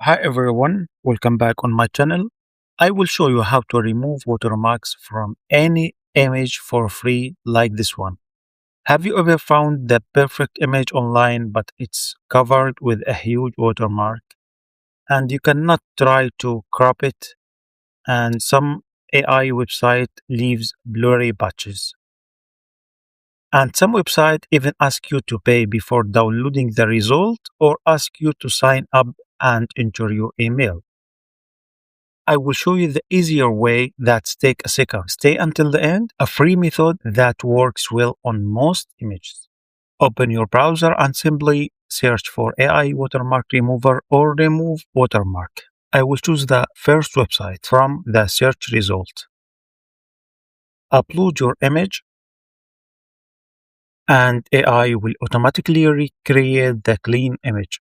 Hi everyone, welcome back on my channel. I will show you how to remove watermarks from any image for free like this one. Have you ever found the perfect image online but it's covered with a huge watermark and you cannot try to crop it and some AI website leaves blurry patches? And some website even ask you to pay before downloading the result or ask you to sign up and enter your email. I will show you the easier way that's take a second. Stay until the end, a free method that works well on most images. Open your browser and simply search for AI watermark remover or remove watermark. I will choose the first website from the search result. Upload your image and AI will automatically recreate the clean image.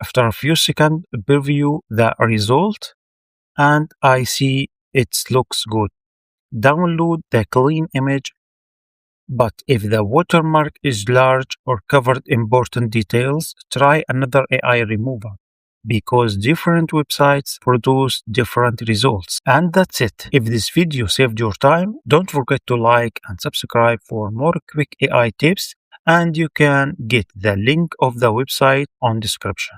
After a few seconds, preview the result and I see it looks good. Download the clean image, but if the watermark is large or covered important details, try another AI remover because different websites produce different results. And that's it. If this video saved your time, don't forget to like and subscribe for more quick AI tips, and you can get the link of the website on description.